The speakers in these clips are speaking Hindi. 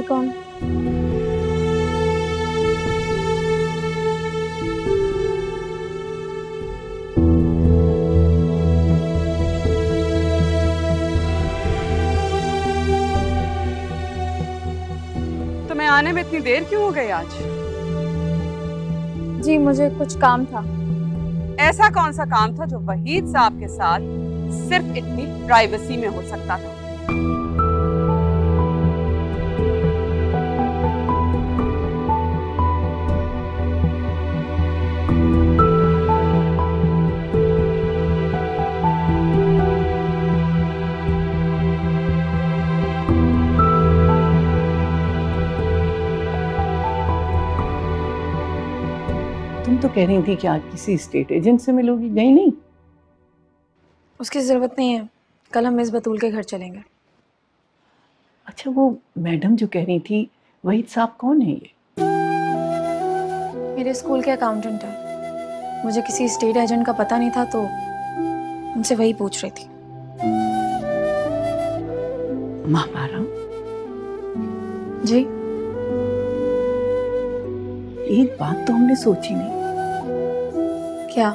अस्सलामुअलैकुम। तुम्हें आने में इतनी देर क्यों हो गई आज? जी मुझे कुछ काम था। ऐसा कौन सा काम था जो वहीद साहब के साथ सिर्फ इतनी प्राइवेसी में हो सकता था? तुम तो कह रही थी कि आज किसी स्टेट एजेंट से मिलोगी, गई नहीं? उसकी ज़रूरत नहीं है, कल हम मिस बतूल के घर चलेंगे। अच्छा, वो मैडम जो कह रही थी, वहीद साहब कौन है ये? मेरे स्कूल के अकाउंटेंट है। मुझे किसी स्टेट एजेंट का पता नहीं था तो उनसे वही पूछ रही थी। महापारा, जी एक बात तो हमने सोची नहीं। क्या?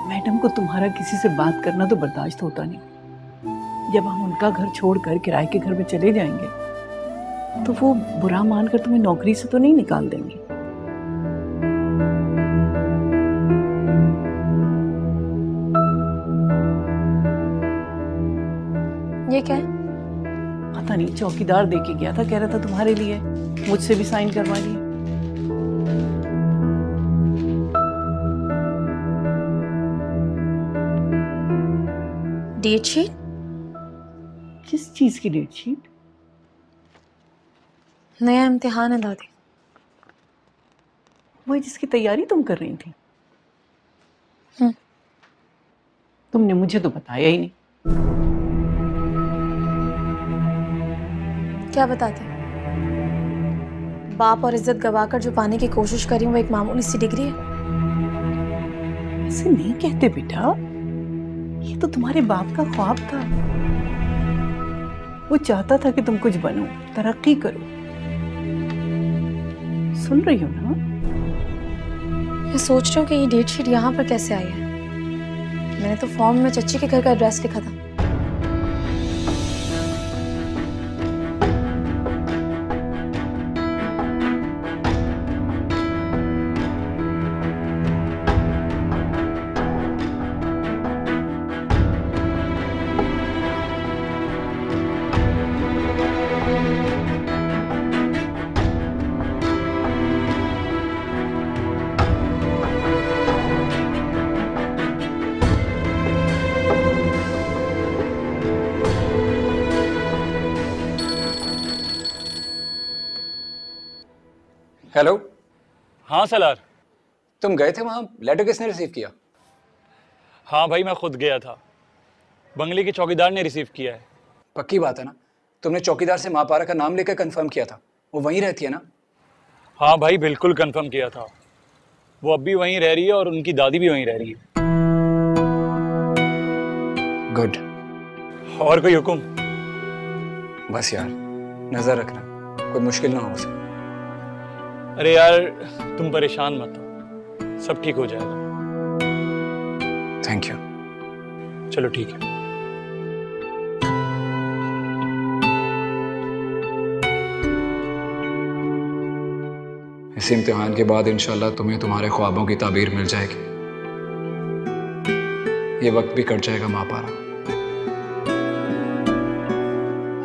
मैडम को तुम्हारा किसी से बात करना तो बर्दाश्त होता नहीं। जब हम उनका घर छोड़कर किराए के घर में चले जाएंगे तो वो बुरा मानकर तुम्हें नौकरी से तो नहीं निकाल देंगे। ये क्या है? पता नहीं, चौकीदार दे के गया था, कह रहा था तुम्हारे लिए, मुझसे भी साइन करवा लिए। Date sheet? किस चीज की डेट शीट? नया इम्तिहान है दादी। वो जिसकी तैयारी तुम कर रही थी? हम्म। तुमने मुझे तो बताया ही नहीं। क्या बताते? बाप और इज्जत गवाकर जो पाने की कोशिश करी वो एक मामूली सी डिग्री है। ऐसे नहीं कहते बेटा, ये तो तुम्हारे बाप का ख्वाब था। वो चाहता था कि तुम कुछ बनो, तरक्की करो। सुन रही हो ना? मैं सोच रही हूँ कि ये डेट शीट यहाँ पर कैसे आई है। मैंने तो फॉर्म में चच्ची के घर का एड्रेस लिखा था। हेलो। हाँ सलार। तुम गए थे वहाँ, लेटर किसने रिसीव किया? हाँ भाई, मैं खुद गया था। बंगले के चौकीदार ने रिसीव किया है। पक्की बात है ना? तुमने चौकीदार से महापारा का नाम लेकर कंफर्म किया था? वो वहीं रहती है ना? हाँ भाई, बिल्कुल कंफर्म किया था। वो अब भी वहीं रह रही है और उनकी दादी भी वहीं रह रही है। गुड। और कोई हुक्म? बस यार, नजर रखना, कोई मुश्किल ना हो उसे। अरे यार, तुम परेशान मत हो, सब ठीक हो जाएगा। Thank you. चलो ठीक है। इस इम्तिहान के बाद इंशाल्लाह तुम्हें तुम्हारे ख्वाबों की ताबीर मिल जाएगी। ये वक्त भी कट जाएगा महापारा।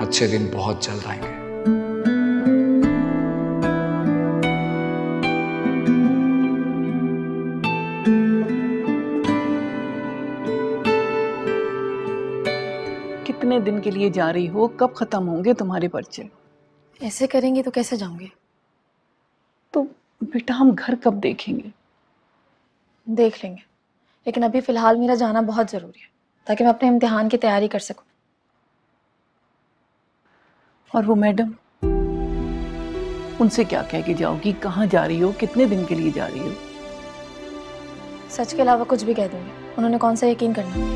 अच्छे दिन बहुत जल्द आएंगे। कितने दिन के लिए जा रही हो? कब खत्म होंगे तुम्हारे पर्चे? ऐसे करेंगे तो कैसे जाऊंगे? तो बेटा, हम घर कब देखेंगे? देख लेंगे, लेकिन अभी फिलहाल मेरा जाना बहुत ज़रूरी है ताकि मैं अपने इम्तिहान की तैयारी कर सकूं। और वो मैडम, उनसे क्या कह के जाओगी? कहाँ जा रही हो? कितने दिन के लिए जा रही हो? सच के अलावा कुछ भी कह दूंगी, उन्होंने कौन सा यकीन करना।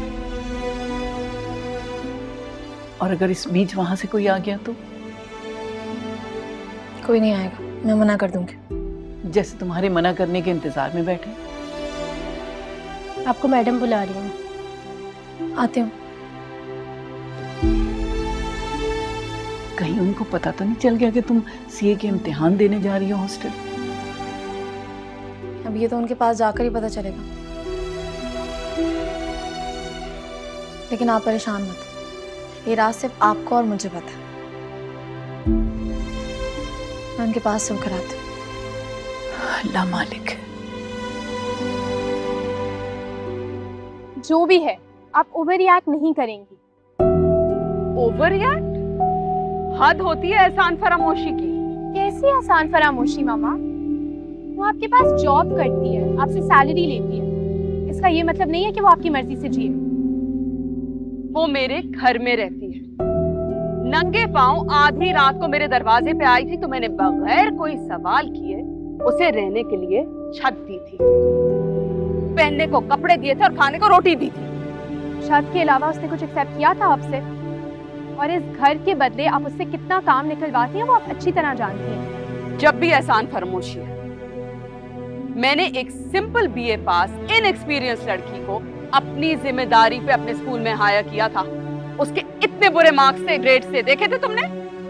और अगर इस बीच वहां से कोई आ गया तो? कोई नहीं आएगा, मैं मना कर दूंगी। जैसे तुम्हारे मना करने के इंतजार में बैठे। आपको मैडम बुला रही हूँ। आती हूँ। कहीं उनको पता तो नहीं चल गया कि तुम सीए के इम्तिहान देने जा रही हो हॉस्टल? अब ये तो उनके पास जाकर ही पता चलेगा। लेकिन आप परेशान मत, ये राज सिर्फ आपको और मुझे पता है। मैं उनके पास से होकर आती हूँ। अल्लाह मालिक। जो भी है, आप ओवर रिएक्ट नहीं करेंगी। Over react? हद होती है एहसान फरामोशी की। कैसी आसान फरामोशी मामा? वो आपके पास जॉब करती है, आपसे सैलरी लेती है। इसका ये मतलब नहीं है कि वो आपकी मर्जी से जिए। वो मेरे घर में रहती है, नंगे पांव आधी रात को मेरे दरवाजे पे आई थी तो मैंने बगैर कोई सवाल किए उसे रहने के लिए छत दी थी, पहनने को कपड़े दिए थे और खाने को रोटी दी थी। छत के अलावा उसने कुछ एक्सेप्ट किया था आपसे? और इस घर के बदले आप उससे कितना काम निकलवाती हैं वो आप अच्छी तरह जानती हैं। जब भी एहसान फरामोशी है, मैंने एक सिंपल बीए पास इनएक्सपीरियंस लड़की को अपनी जिम्मेदारी पे अपने स्कूल में हायर किया था। उसके इतने बुरे मार्क्स से, ग्रेड से देखे थे तुमने?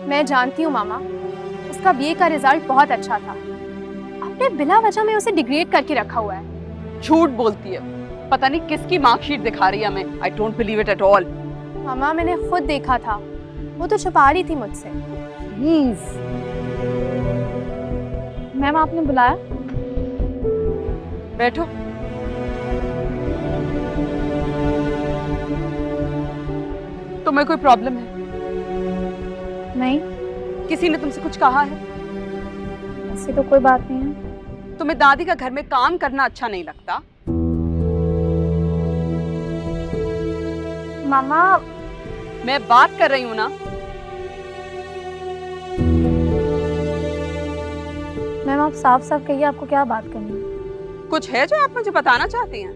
मैं जानती हूँ मामा, उसका बीए का रिजल्ट बहुत अच्छा था। आपने बिना वजह में उसे डिग्रेड करके रखा हुआ है। झूठ बोलती है, पता नहीं किसकी मार्कशीट दिखा रही है हमें। I don't believe it at all. मामा मैंने खुद देखा था, वो तो छुपा रही थी मुझसे। प्लीज। मैम आपने बुलाया? बैठो। तुम्हें कोई प्रॉब्लम है? नहीं, किसी ने तुमसे कुछ कहा है? ऐसी तो कोई बात नहीं है। तुम्हें दादी का घर में काम करना अच्छा नहीं लगता? मामा मैं बात कर रही हूं ना। मैम आप साफ साफ कहिए, आपको क्या बात करनी है? कुछ है जो आप मुझे बताना चाहती हैं?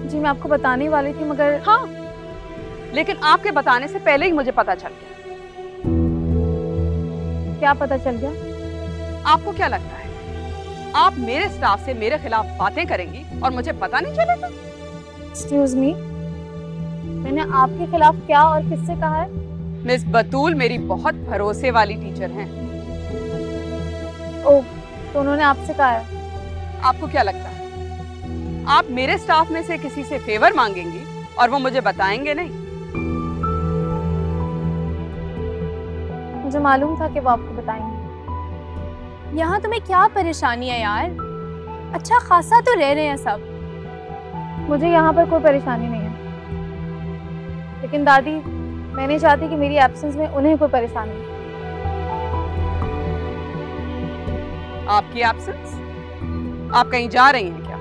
जी मैं आपको बताने वाली थी मगर। हाँ, लेकिन आपके बताने से पहले ही मुझे पता चल गया। क्या पता चल गया? आपको क्या लगता है आप मेरे स्टाफ से मेरे खिलाफ बातें करेंगी और मुझे पता नहीं चलेगा? एक्सक्यूज मी, मैंने आपके खिलाफ क्या और किससे कहा है? मिस बतूल मेरी बहुत भरोसे वाली टीचर हैं। ओह, तो उन्होंने आपसे कहा है? आपको क्या लगता है आप मेरे स्टाफ में से किसी से फेवर मांगेंगी और वो मुझे बताएंगे नहीं? मुझे मालूम था कि वो आपको बताएंगे। यहाँ तुम्हें क्या परेशानी है यार? अच्छा खासा तो रह रहे हैं सब। मुझे यहाँ पर कोई परेशानी नहीं है, लेकिन दादी मैं नहीं चाहती कि मेरी एब्सेंस में उन्हें कोई परेशानी हो। आपकी एब्सेंस? आप कहीं जा रही हैं क्या?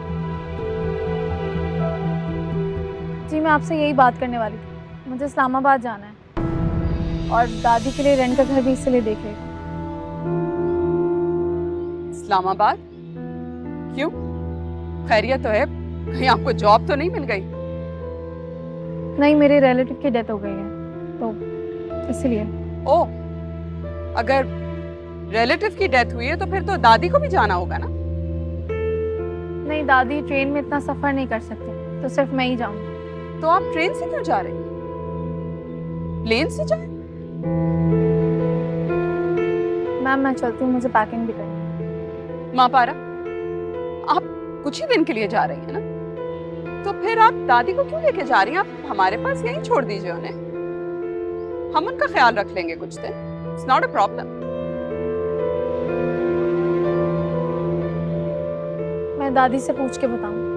जी मैं आपसे यही बात करने वाली थी। मुझे इस्लामाबाद जाना है और दादी के लिए रेंट का घर भी इसलिए देख रही थी। इस्लामाबाद? क्यों? खैरियत तो है? कहीं आपको जॉब तो नहीं मिल गई? नहीं, मेरे रिलेटिव की डेथ हो गई है तो इसलिए। ओह, अगर रिलेटिव की डेथ हुई है तो फिर तो दादी को भी जाना होगा ना? नहीं, दादी ट्रेन में इतना सफर नहीं कर सकती, तो सिर्फ मैं ही जाऊंगी। तो आप ट्रेन से क्यों जा रहे हैं? प्लेन से जाए? मैम मैं चलती हूँ, मुझे पैकिंग भी करनी है। माँ पारा, आप कुछ ही दिन के लिए जा रही हैं ना, तो फिर आप दादी को क्यों लेके जा रही हैं? आप हमारे पास यहीं छोड़ दीजिए उन्हें, हम उनका ख्याल रख लेंगे कुछ दिन। It's not a problem. मैं दादी से पूछ के बताऊँ।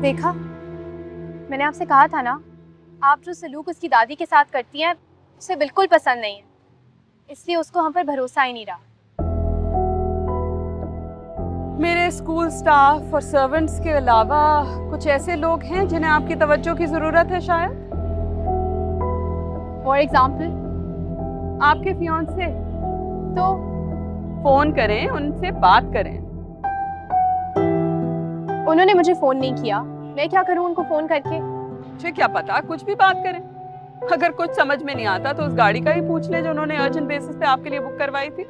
देखा, मैंने आपसे कहा था ना, आप जो सलूक उसकी दादी के साथ करती हैं उसे बिल्कुल पसंद नहीं है, इसलिए उसको हम पर भरोसा ही नहीं रहा। मेरे स्कूल स्टाफ और सर्वेंट्स के अलावा कुछ ऐसे लोग हैं जिन्हें आपकी तवज्जो की जरूरत है शायद? For example? आपके फियांसे। तो फोन करें, उनसे बात करें। उन्होंने मुझे फोन नहीं किया, मैं क्या करूं उनको फोन करके? मुझे क्या पता, कुछ भी बात करें। अगर कुछ समझ में नहीं आता तो उस गाड़ी का ही पूछ ले जो उन्होंने अर्जेंट बेसिस पे आपके लिए बुक करवाई थी।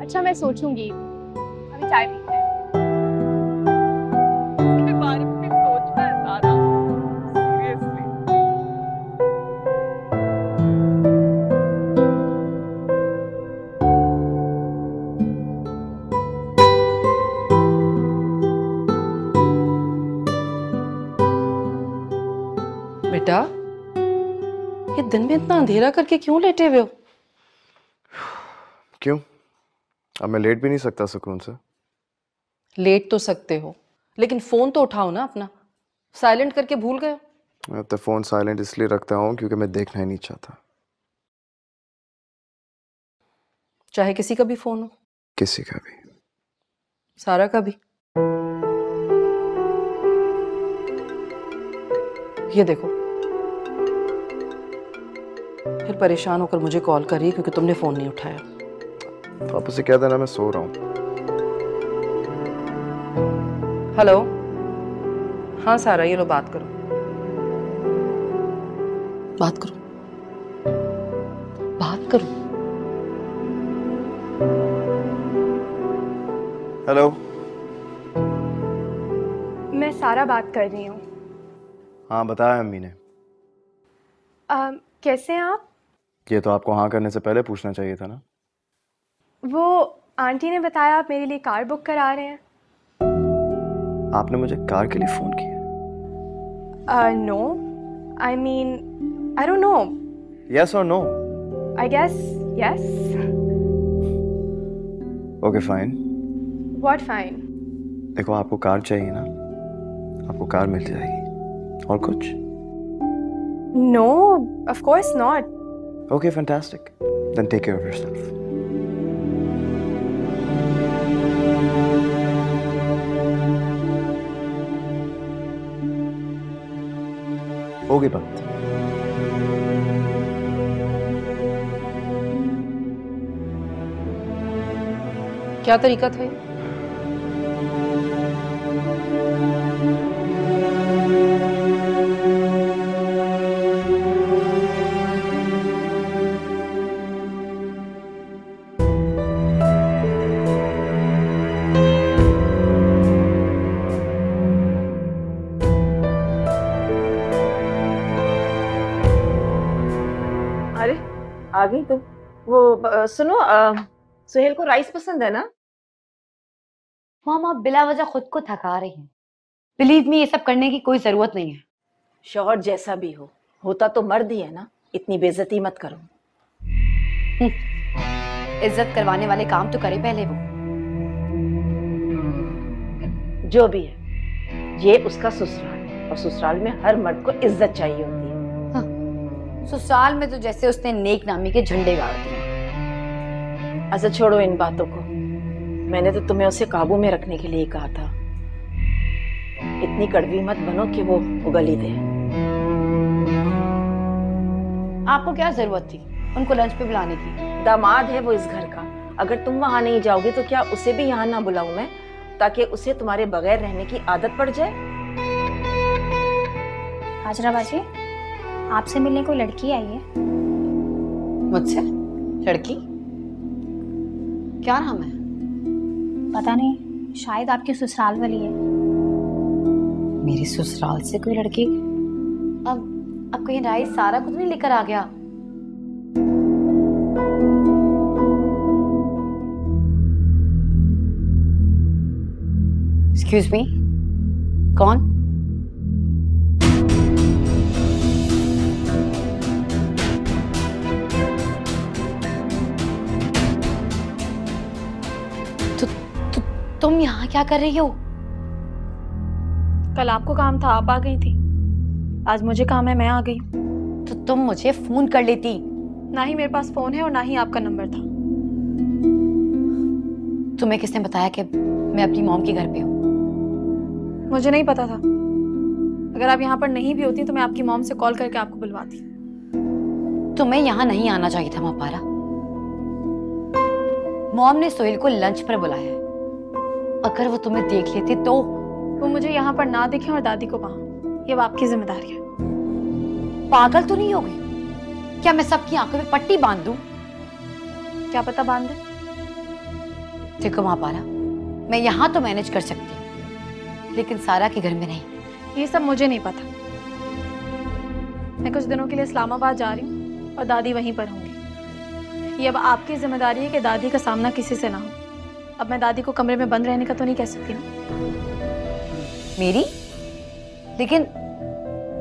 अच्छा मैं सोचूंगी, अभी चाय पीते हैं। इसके बारे में भी सोचना है सारा, सीरियसली। बेटा, ये दिन में इतना अंधेरा करके क्यों लेटे हुए हो? क्यों? अब मैं लेट भी नहीं सकता सुकून से। लेट तो सकते हो, लेकिन फोन तो उठाओ ना अपना। साइलेंट करके भूल गए हो? मैं तो फोन साइलेंट इसलिए रखता हूँ क्योंकि मैं देखना ही नहीं चाहता। चाहे किसी का भी फोन हो। किसी का भी। सारा का भी। ये देखो, फिर परेशान होकर मुझे कॉल कर रही है क्योंकि तुमने फोन नहीं उठाया। तो आप उसे कह देना मैं सो रहा हूँ। हेलो, हाँ सारा, ये लो बात करो। बात करो, बात करो। हेलो। मैं सारा बात कर रही हूँ। हाँ बताया अम्मी ने। कैसे हैं आप? ये तो आपको हाँ करने से पहले पूछना चाहिए था ना। वो आंटी ने बताया आप मेरे लिए कार बुक करा रहे हैं। आपने मुझे कार के लिए फोन किया? No, I mean I don't know. Yes और no? I guess yes. Okay fine. What fine? देखो आपको कार चाहिए ना, आपको कार मिल जाएगी। और कुछ? No, of course not. Okay fantastic, then take care of yourself. होगी बात। क्या तरीका था ये? अरे आ गई तुम। वो सुनो, सुहेल को राइस पसंद है ना? मॉम आप बिला वजह खुद को थका रही हैं। बिलीव मी, ये सब करने की कोई जरूरत नहीं है। शौहर जैसा भी हो, होता तो मर्द ही है ना। इतनी बेइज्जती मत करो। इज्जत करवाने वाले काम तो करे पहले वो। जो भी है, ये उसका ससुराल है और ससुराल में हर मर्द को इज्जत चाहिए होती है। ससुराल में तो जैसे उसने नेक नामी के झंडे गाड़ दिए। अच्छा छोड़ो इन बातों को। मैंने तो तुम्हें उसे काबू में रखने के लिए कहा था। इतनी कड़वी मत बनो कि वो उगल ही दे। आपको क्या जरूरत थी उनको लंच पे बुलाने की? दामाद है वो इस घर का। अगर तुम वहां नहीं जाओगे तो क्या उसे भी यहाँ ना बुलाऊं मैं, ताकि उसे तुम्हारे बगैर रहने की आदत पड़ जाए? हाजरा बाजी, आपसे मिलने कोई लड़की आई है। मुझसे? लड़की? क्या नाम है? पता नहीं, शायद आपके ससुराल वाली है। मेरे ससुराल से कोई लड़की? अब कहीं राइस सारा कुछ नहीं लेकर आ गया? एक्सक्यूज मी, कौन? तुम यहाँ क्या कर रही हो? कल आपको काम था, आप आ गई थी। आज मुझे काम है, मैं आ गई। तो तुम मुझे फोन कर लेती। ना ही मेरे पास फोन है और ना ही आपका नंबर था। तुम्हें किसने बताया कि मैं अपनी मॉम के घर पे हूँ? मुझे नहीं पता था। अगर आप यहाँ पर नहीं भी होती तो मैं आपकी मॉम से कॉल करके आपको बुलवाती। तुम्हें यहाँ नहीं आना चाहिए था मापारा। मॉम ने सोहेल को लंच पर बुलाया है। अगर वो तुम्हें देख लेती तो? वो मुझे यहाँ पर ना दिखे और दादी को वहाँ, ये अब आपकी जिम्मेदारी है। पागल तो नहीं होगी? क्या मैं सबकी आंखों में पट्टी बांध दूं? क्या पता बांध दे। देखो महापारा, मैं यहाँ तो मैनेज कर सकती हूँ, लेकिन सारा के घर में नहीं। ये सब मुझे नहीं पता। मैं कुछ दिनों के लिए इस्लामाबाद जा रही हूँ और दादी वहीं पर होंगी। ये अब आपकी जिम्मेदारी है कि दादी का सामना किसी से ना हो। अब मैं दादी को कमरे में बंद रहने का तो नहीं कह सकती ना। मेरी? लेकिन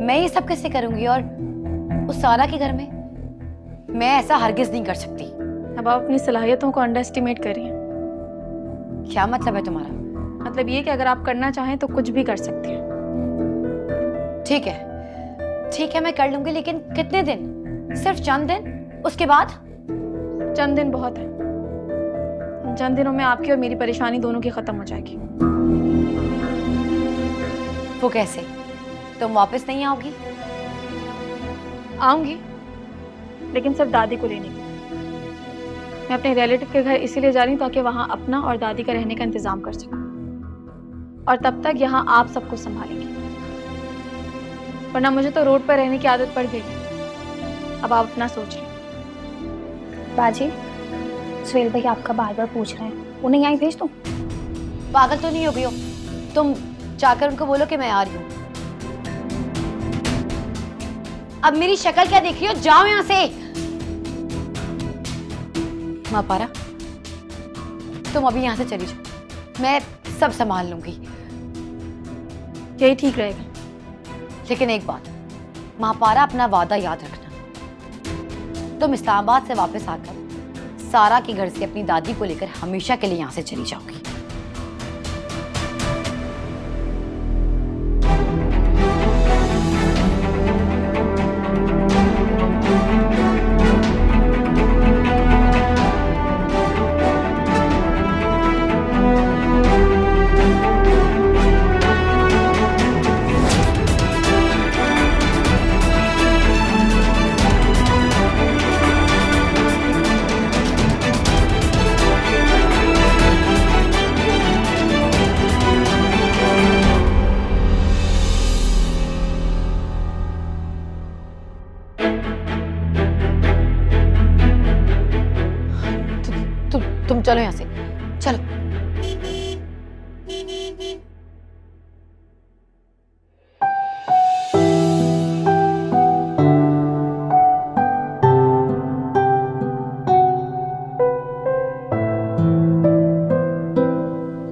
मैं ये सब कैसे करूंगी? और उस सारा के घर में मैं ऐसा हरगिज नहीं कर सकती। अब आप अपनी सलाहियतों को अंडर एस्टिमेट कर रही हैं। क्या मतलब है तुम्हारा? मतलब ये कि अगर आप करना चाहें तो कुछ भी कर सकती हैं। ठीक है, ठीक है, मैं कर लूंगी, लेकिन कितने दिन? सिर्फ चंद दिन? उसके बाद? चंद दिन बहुत है। चंद दिनों में आपकी और मेरी परेशानी दोनों की खत्म हो जाएगी। वो कैसे? तुम वापस नहीं आओगी? आऊंगी, लेकिन सिर्फ दादी को लेने के लिए। मैं अपने रिलेटिव के घर इसीलिए जा रही हूँ ताकि वहां अपना और दादी का रहने का इंतजाम कर सकूं, और तब तक यहाँ आप सबको संभालेंगी, वरना मुझे तो रोड पर रहने की आदत पड़ गई है। अब आप अपना सोचें। बाजी, सुहेल भाई आपका बार बार पूछ रहे हैं, उन्हें यहीं भेज दूं? पागल तो नहीं हो गई हो? तुम जाकर उनको बोलो कि मैं आ रही हूँ। अब मेरी शक्ल क्या देख रही हो? जाओ यहाँ से। महापारा, तुम अभी यहाँ से चली जाओ, मैं सब संभाल लूंगी। यही ठीक रहेगा। लेकिन एक बात, महापारा, अपना वादा याद रखना। तुम इस्लामाबाद से वापस आकर सारा के घर से अपनी दादी को लेकर हमेशा के लिए यहाँ से चली जाओगी। तुम चलो यहाँ से, चलो।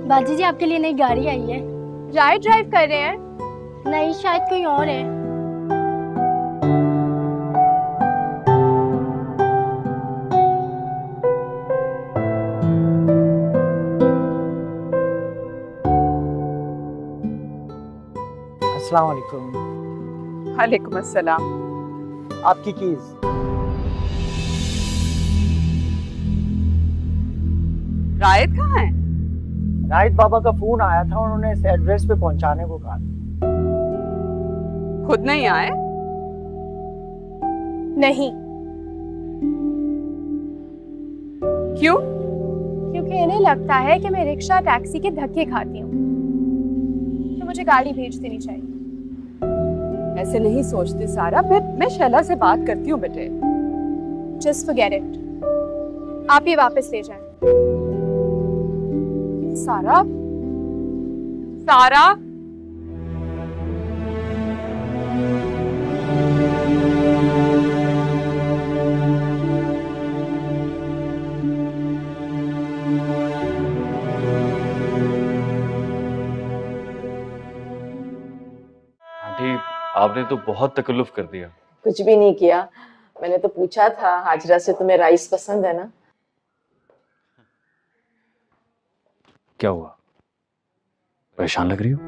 बाजी जी, आपके लिए नई गाड़ी आई है। राइड ड्राइव कर रहे हैं? नहीं, शायद कोई और है। अस्सलाम वालेकुम। वालेकुम अस्सलाम। आपकी कीज। रायत कहाँ है? रायत बाबा का फोन आया था, उन्होंने इस एड्रेस पे पहुंचाने को कहा। खुद नहीं आए? नहीं। क्यों? क्योंकि इन्हें लगता है कि मैं रिक्शा टैक्सी के धक्के खाती हूँ, तो मुझे गाड़ी भेज देनी चाहिए। ऐसे नहीं सोचती सारा। मैं शैला से बात करती हूँ बेटे। Just forget it. आप ये वापस ले जाएं। सारा, सारा, आंटी, आपने तो बहुत तकल्लुफ कर दिया। कुछ भी नहीं किया, मैंने तो पूछा था हाजरा से तुम्हें राइस पसंद है ना। क्या हुआ, परेशान लग रही हो?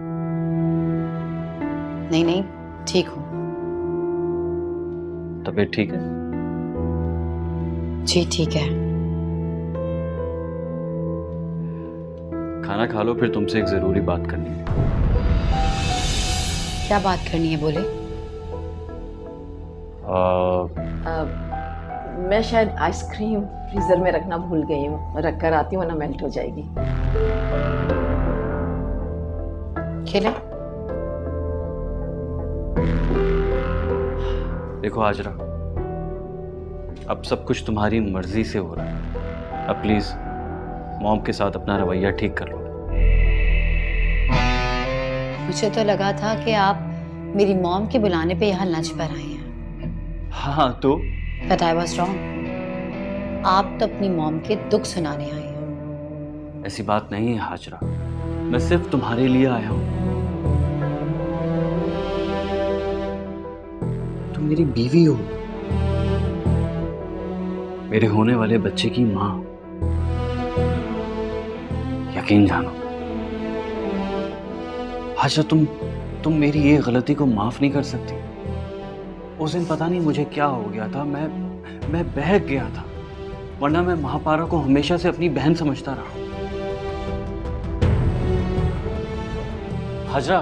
नहीं नहीं, ठीक हूँ। तबीयत ठीक है? जी ठीक है। खाना खा लो, फिर तुमसे एक जरूरी बात करनी है। क्या बात करनी है, बोले। मैं शायद आइसक्रीम फ्रीजर में रखना भूल गई हूँ, रख कर आती हूँ ना मेल्ट हो जाएगी। खेलें? देखो हाजरा, अब सब कुछ तुम्हारी मर्जी से हो रहा है। अब प्लीज मॉम के साथ अपना रवैया ठीक कर लो। मुझे तो लगा था कि आप मेरी मॉम के बुलाने पे यहाँ लंच पर आए हैं। हाँ तो बट आई वाज रॉन्ग। आप तो अपनी मॉम के दुख सुनाने आए हैं। ऐसी बात नहीं है हाजरा, मैं सिर्फ तुम्हारे लिए आया हूँ। तुम मेरी बीवी हो, मेरे होने वाले बच्चे की माँ। यकीन जानो हाजरा, तुम मेरी ये गलती को माफ नहीं कर सकती। उस दिन पता नहीं मुझे क्या हो गया था, मैं बहक गया था, वरना मैं महापारा को हमेशा से अपनी बहन समझता रहा। हाजरा,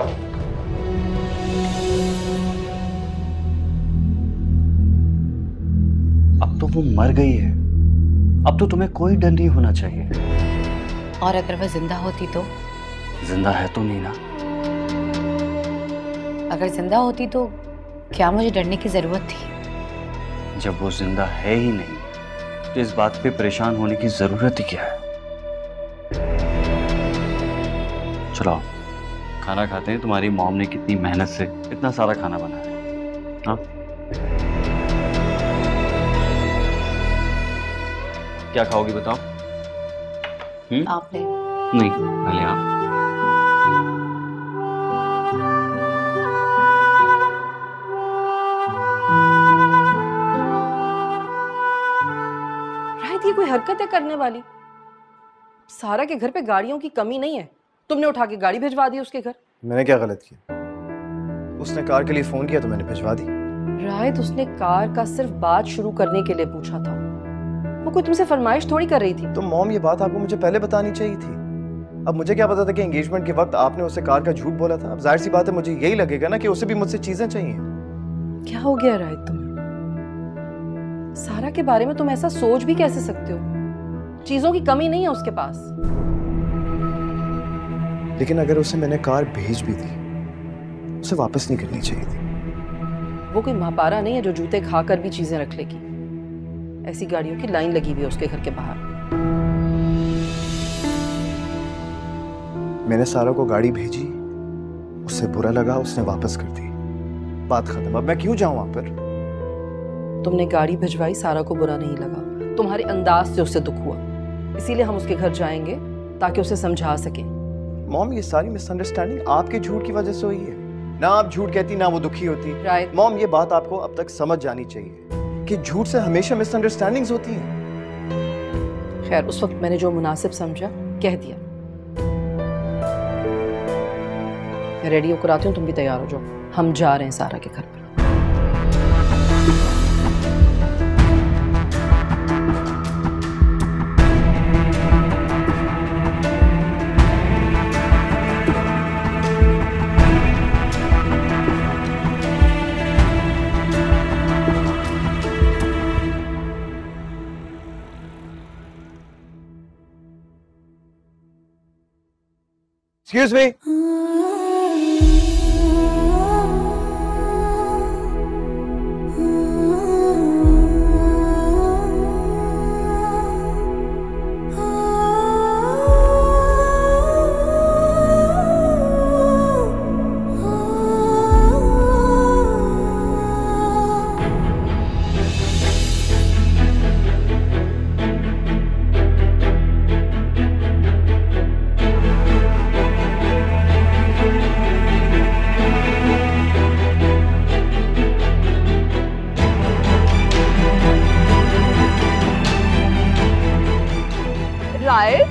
अब तो वो मर गई है, अब तो तुम्हें कोई डर नहीं होना चाहिए। और अगर वह जिंदा होती तो? जिंदा है तो नहीं ना? अगर जिंदा होती तो क्या मुझे डरने की जरूरत थी? जब वो जिंदा है ही नहीं तो इस बात पे परेशान होने की जरूरत ही क्या है? चलो खाना खाते हैं। तुम्हारी मॉम ने कितनी मेहनत से इतना सारा खाना बनाया है। हाँ, क्या खाओगी बताओ? आपने? नहीं, पहले आप। राहित, ये कोई हरकत है करने वाली? सारा के घर पे गाड़ियों की कमी नहीं है, तुमने उठा के गाड़ी भिजवा दी उसके घर। मैंने क्या गलत किया? उसने कार के लिए फोन किया तो मैंने भिजवा दी। राहित, उसने कार का सिर्फ बात शुरू करने के लिए पूछा था, वो कोई तुमसे फरमाइश थोड़ी कर रही थी। तो मॉम, ये बात आपको मुझे पहले बतानी चाहिए थी। अब मुझे क्या पता था कि एंगेजमेंट के वक्त आपने उसे कार का झूठ बोला था। अब जाहिर सी बात है मुझे यही लगेगा ना कि उसे भी मुझसे चीजें चाहिए। क्या हो गया राहित तुम्हें? सारा के बारे में तुम ऐसा सोच भी कैसे सकते हो? चीजों की कमी नहीं है उसके पास। लेकिन अगर उसे मैंने कार भेज भी दी, उसे वापस नहीं करनी चाहिए थी। वो कोई महापारा नहीं है जो जूते खाकर भी चीजें रख लेगी। ऐसी गाड़ियों की लाइन लगी हुई है उसके घर के बाहर। मैंने सारा को गाड़ी भेजी, उससे बुरा लगा, उसने वापस कर दी, बात खत्म। अब मैं क्यों जाऊं वहां पर? तुमने गाड़ी भिजवाई, सारा को बुरा नहीं लगा, तुम्हारे अंदाज से उसे दुख हुआ, इसीलिए हम उसके घर जाएंगे ताकि उसे समझा सकें। मॉम, ये सारी मिसअंडरस्टैंडिंग आपके झूठ की वजह से हुई है। ना आप झूठ कहती ना वो दुखी होती। राइट मॉम, ये बात आपको अब तक समझ जानी चाहिए कि झूठ से हमेशा मिसअंडरस्टैंडिंग्स होती हैं। खैर, उस वक्त मैंने जो मुनासिब समझा कह दिया। मैं रेडी होकर आती हूँ, तुम भी तैयार हो जाओ, हम जा रहे हैं सारा के घर पर। Excuse me. राइट,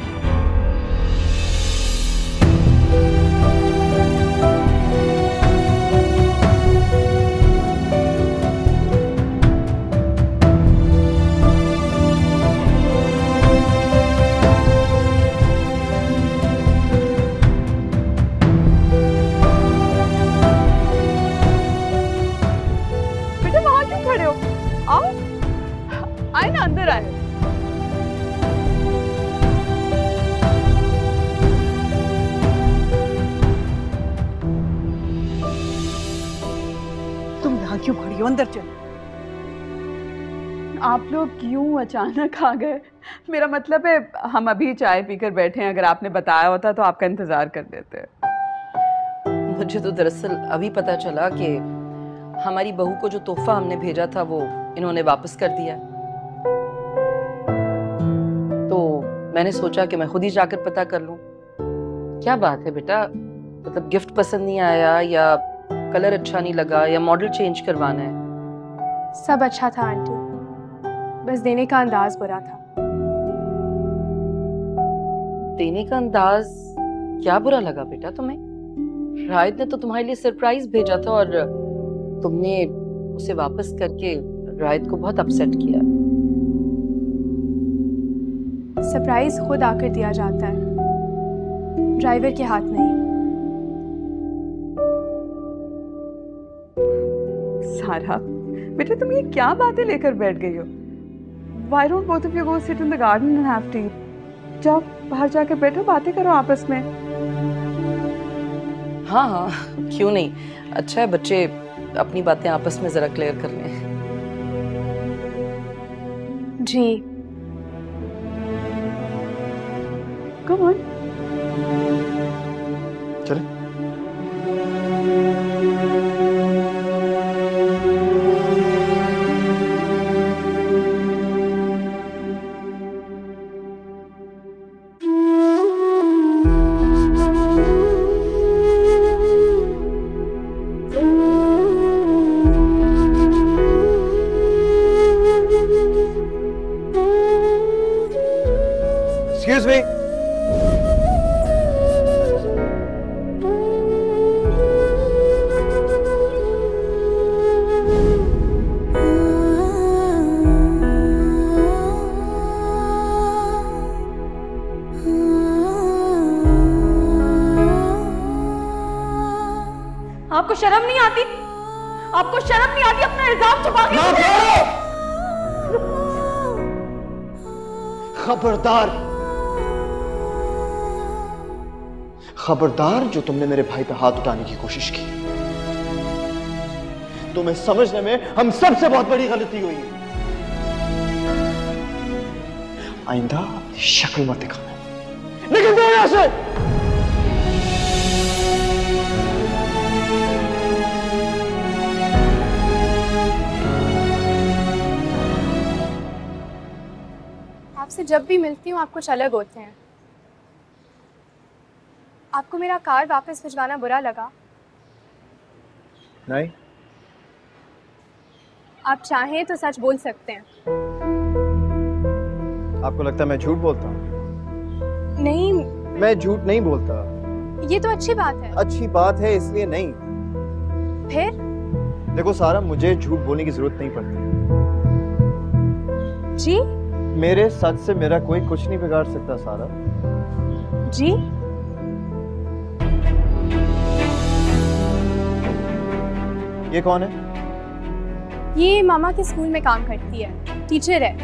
बेटा वहां क्यों खड़े हो? आओ, आए ना, अंदर आए। तुम यहाँ क्यों खड़ी हो? अंदर चलो। आप लोग क्यों अचानक आ गए? मेरा मतलब है हम अभी चाय पीकर बैठे हैं, अगर आपने बताया होता तो आपका इंतजार कर देते। मुझे तो दरअसल अभी पता चला कि हमारी बहू को जो तोहफा हमने भेजा था वो इन्होंने वापस कर दिया। तो मैंने सोचा कि मैं खुद ही जाकर पता कर लूं। क्या बात है बेटा, मतलब गिफ्ट पसंद नहीं आया या कलर अच्छा नहीं लगा या मॉडल चेंज करवाना है? सब अच्छा था आंटी, बस देने का अंदाज बुरा था। देने का अंदाज क्या बुरा लगा बेटा तुम्हें? रायत ने तो तुम्हारे लिए सरप्राइज भेजा था और तुमने उसे वापस करके रायत को बहुत अपसेट किया। सरप्राइज खुद आकर दिया जाता है, ड्राइवर के हाथ नहीं। सारा बेटा, तुम ये क्या बातें लेकर बैठ गई हो? Why don't both of you go sit in the garden and have tea? जाओ बाहर जाकर बैठो, बातें करो आपस में। हाँ हाँ, क्यों नहीं, अच्छा है बच्चे अपनी बातें आपस में जरा क्लियर कर लें। जी Come on. चले। Excuse me. आपको शर्म नहीं आती? आपको शर्म नहीं आती अपना इल्जाम छुपा के? खबरदार, खबरदार जो तुमने मेरे भाई पे हाथ उठाने की कोशिश की। तुम्हें समझने में हम सबसे बहुत बड़ी गलती हुई है। आइंदा अपनी शक्ल मत दिखाना। निकल जाओ यहां से। आपसे जब भी मिलती हूँ आप कुछ अलग होते हैं। आपको मेरा कार वापस भिजवाना बुरा लगा? नहीं। आप चाहें तो सच बोल सकते हैं। आपको लगता है मैं झूठ बोलता हूँ? नहीं, मैं झूठ नहीं बोलता। ये तो अच्छी बात है। अच्छी बात है इसलिए नहीं। फिर? देखो सारा, मुझे झूठ बोलने की जरूरत नहीं पड़ती। जी? मेरे सच से मेरा कोई कुछ नहीं बिगाड़ सकता सारा। जी? ये कौन है? ये मामा के स्कूल में काम करती है, टीचर है।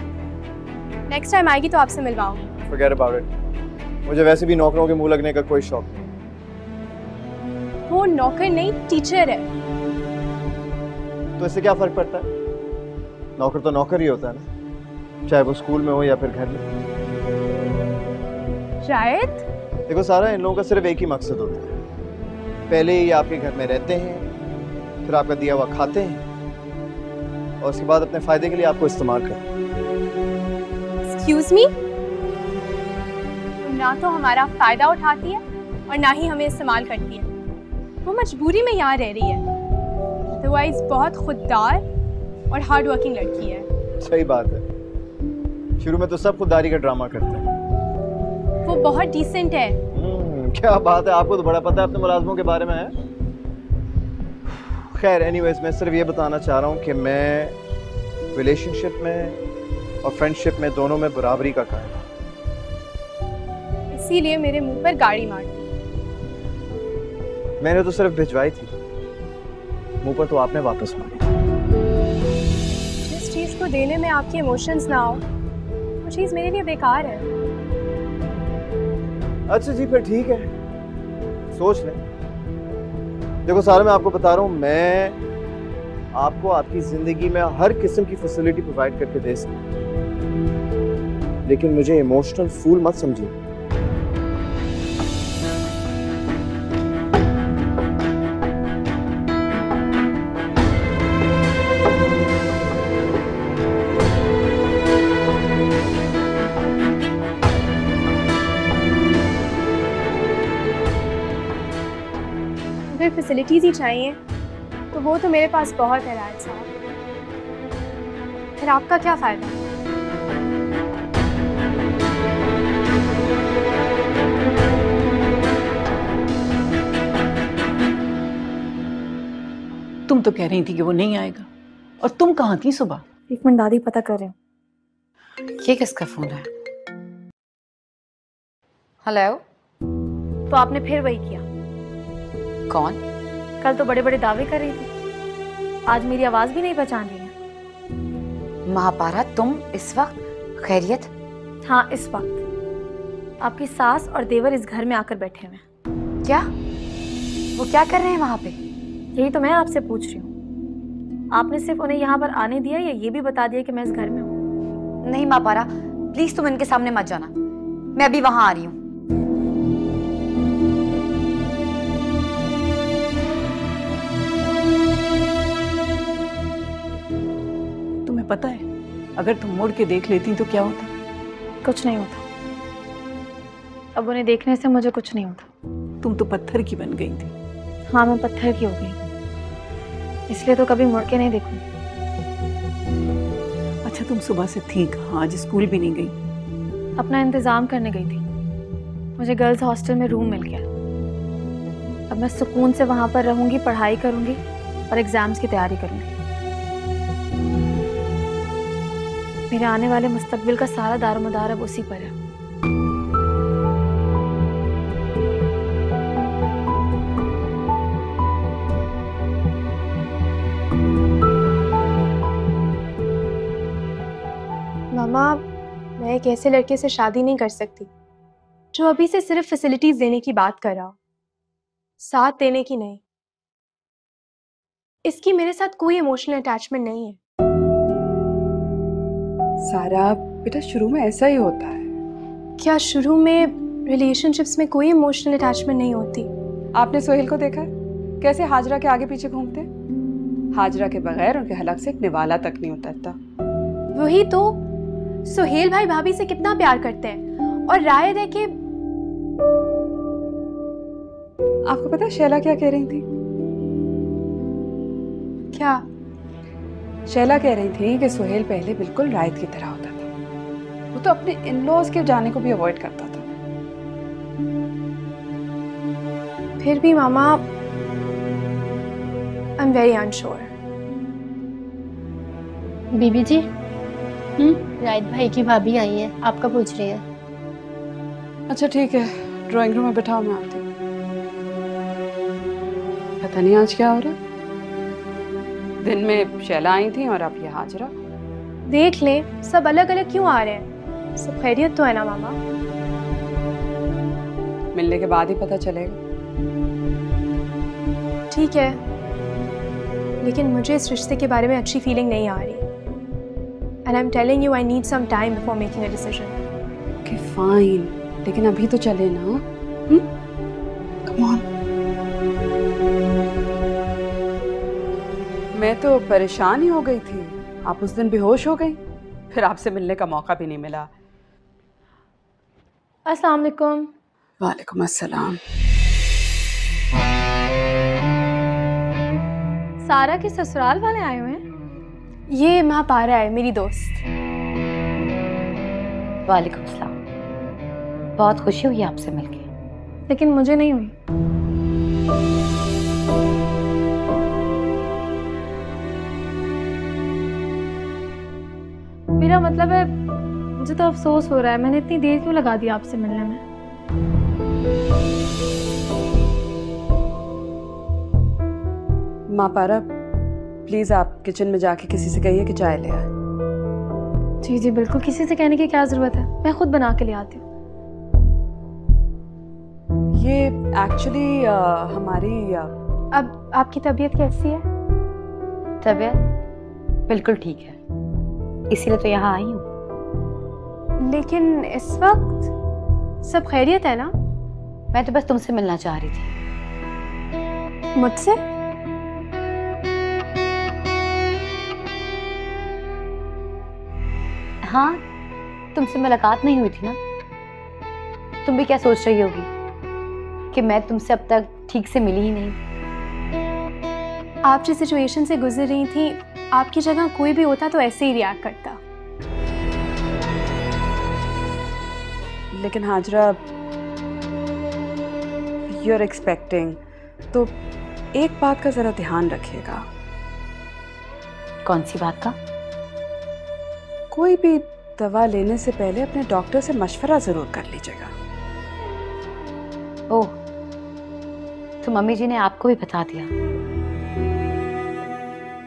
नेक्स्ट टाइम आएगी तो आपसे मिलवाऊंगी। Forget about it. मुझे वैसे भी नौकरों के मुंह लगने का कोई शौक नहीं। वो नौकर नहीं, टीचर है। तो इससे क्या फर्क पड़ता है? नौकर तो नौकर ही होता है ना, चाहे वो स्कूल में हो या फिर घर में। शायद देखो सारा, इन लोगों का सिर्फ एक ही मकसद होता है। पहले ये आपके घर में रहते हैं, फिर आपका दिया हुआ खाते हैं और उसके बाद अपने फायदे के लिए आपको इस्तेमाल करते हैं। एक्सक्यूज मी, ना तो हमारा फायदा उठाती है और ना ही हमें इस्तेमाल करती है। वो मजबूरी में यहाँ रह रही है, अदरवाइज बहुत खुददार और हार्ड वर्किंग लड़की है। सही बात है, शुरू में तो सब खुददारी का ड्रामा करते हैं। वो बहुत डिसेंट है। क्या बात है, आपको तो बड़ा पता है अपने मुलाजमों के बारे में है। खैर एनीवेज, मैं सिर्फ ये बताना चाह रहा हूँ कि मैं रिलेशनशिप में और फ्रेंडशिप में दोनों में बराबरी का कायल हूं। इसीलिए मेरे मुंह पर गाड़ी मार दी। मैंने तो सिर्फ भिजवाई थी, मुंह पर तो आपने वापस मारी। जिस चीज को देने में आपके इमोशंस ना हो, वो चीज मेरे लिए बेकार है। अच्छा जी, फिर ठीक है, सोच लें। देखो सारा, मैं आपको बता रहा हूँ, मैं आपको आपकी जिंदगी में हर किस्म की फैसिलिटी प्रोवाइड करके दे सकते, लेकिन मुझे इमोशनल फूल मत समझिए। अगर फैसिलिटीज ही चाहिए तो वो तो मेरे पास बहुत है राज साहब, फिर आपका क्या फायदा? तुम तो कह रही थी कि वो नहीं आएगा, और तुम कहाँ थी सुबह? एक मिनट दादी, पता कर रहे हो। ये किसका फोन है? हेलो। तो आपने फिर वही किया? कौन? कल तो बड़े बड़े दावे कर रही थी, आज मेरी आवाज भी नहीं पहचान रही है। महापारा, तुम इस वक्त? खैरियत? हाँ, इस वक्त आपकी सास और देवर इस घर में आकर बैठे हुए हैं। क्या? वो क्या कर रहे हैं वहां पे? यही तो मैं आपसे पूछ रही हूँ। आपने सिर्फ उन्हें यहाँ पर आने दिया या ये भी बता दिया कि मैं इस घर में हूँ? नहीं महापारा, प्लीज तुम इनके सामने मत जाना, मैं अभी वहां आ रही हूँ। तुम्हें पता है, अगर तुम मुड़ के देख लेती तो क्या होता? कुछ नहीं होता। अब उन्हें देखने से मुझे कुछ नहीं होता। तुम तो पत्थर की बन गई थी। हाँ, मैं पत्थर की हो गई, इसलिए तो कभी मुड़ के नहीं देखूंगी। अच्छा, तुम सुबह से थी कहाँ? आज स्कूल भी नहीं गई? अपना इंतजाम करने गई थी, मुझे गर्ल्स हॉस्टल में रूम मिल गया। अब मैं सुकून से वहां पर रहूंगी, पढ़ाई करूंगी और एग्जाम्स की तैयारी करूंगी। मेरे आने वाले मुस्तकबिल का सारा दारोमदार अब उसी पर है। मामा, मैं एक ऐसे लड़के से शादी नहीं कर सकती जो अभी से सिर्फ फैसिलिटीज देने की बात कर रहा हो, साथ देने की नहीं। इसकी मेरे साथ कोई इमोशनल अटैचमेंट नहीं है। सारा बेटा, शुरू में ऐसा ही होता है। क्या शुरू में रिलेशनशिप्स में कोई इमोशनल अटैचमेंट नहीं होती? आपने सोहेल को देखा है कैसे हाजरा के आगे पीछे घूमते? हाजरा के बगैर उनके हलक से एक निवाला तक नहीं उतरता। वही तो, सोहेल भाई भाभी से कितना प्यार करते हैं, और राय दे के। आपको पता है शैला क्या कह रही थी? क्या? शैला कह रही थी कि सोहेल पहले बिल्कुल रायत की तरह होता था, वो तो अपने इन-लॉज के जाने को भी अवॉइड करता था। फिर भी मामा, आई एम वेरी अनश्योर। बीबी जी, रायत भाई की भाभी आई है, आपका पूछ रही है। अच्छा ठीक है, ड्राइंग रूम में बैठाओ, मैं आती हूँ। पता नहीं आज क्या हो रहा है। दिन में शैला आई थी और अब ये हाजरा। देख ले, सब अलग अलग क्यों आ रहे हैं? सब खैरियत तो है ना मामा? मिलने के बाद ही पता चलेगा। ठीक है, लेकिन मुझे इस रिश्ते के बारे में अच्छी फीलिंग नहीं आ रही। And I'm telling you, I need some time before making a decision. Okay, fine. लेकिन अभी तो चले ना। Come on. मैं तो परेशान ही हो गई थी। आप उस दिन बेहोश हो गई, फिर आपसे मिलने का मौका भी नहीं मिला। अस्सलाम वालेकुम। वालेकुम अस्सलाम। सारा के ससुराल वाले आए हुए हैं? ये महापारा है, मेरी दोस्त। वालेकुम सलाम। बहुत खुशी हुई आपसे मिलके। लेकिन मुझे नहीं हुई। मेरा मतलब है, मुझे तो अफसोस हो रहा है, मैंने इतनी देर क्यों लगा दी आपसे मिलने में। महापारा, प्लीज आप किचन में जाके किसी से कहिए कि चाय ले आए। जी जी बिल्कुल, किसी से कहने की क्या जरूरत है, मैं खुद बना के ले आती हूँ। ये एक्चुअली हमारी अब आपकी तबीयत कैसी है? तबीयत बिल्कुल ठीक है, इसीलिए तो यहाँ आई हूँ। लेकिन इस वक्त सब खैरियत है ना? मैं तो बस तुमसे मिलना चाह रही थी। मुझसे? हाँ, तुमसे मुलाकात नहीं हुई थी ना। तुम भी क्या सोच रही होगी कि मैं तुमसे अब तक ठीक से मिली ही नहीं। आप जिस सिचुएशन से गुजर रही थी, आपकी जगह कोई भी होता तो ऐसे ही रिएक्ट करता। लेकिन हाजरा, यू आर एक्सपेक्टिंग, तो एक बात का जरा ध्यान रखिएगा। कौन सी बात का? कोई भी दवा लेने से पहले अपने डॉक्टर से मशवरा जरूर कर लीजिएगा। ओह, तो मम्मी जी ने आपको भी बता दिया?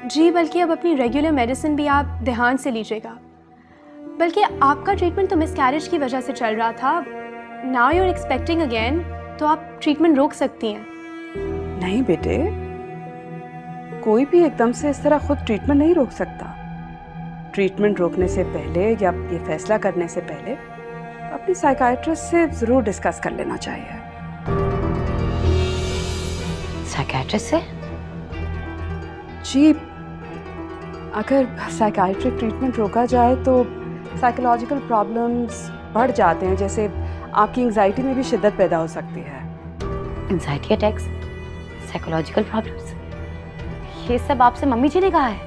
जी, बल्कि अब अपनी रेगुलर मेडिसिन भी आप ध्यान से लीजिएगा। बल्कि आपका ट्रीटमेंट तो मिसकैरेज की वजह से चल रहा था, now you are expecting again, तो आप ट्रीटमेंट रोक सकती हैं। नहीं बेटे, कोई भी एकदम से इस तरह खुद ट्रीटमेंट नहीं रोक सकता। ट्रीटमेंट रोकने से पहले या ये फैसला करने से पहले अपनी साइकाइट्रिस्ट से जरूर डिस्कस कर लेना चाहिए। साइकाइट्रिस्ट से? जी, अगर साइकाइट्रिक ट्रीटमेंट रोका जाए तो साइकोलॉजिकल प्रॉब्लम्स बढ़ जाते हैं, जैसे आपकी एंजाइटी में भी शिद्दत पैदा हो सकती है। एंजाइटी अटैक्स, साइकोलॉजिकल प्रॉब्लम्स, ये सब आपसे मम्मी जी ने कहा है?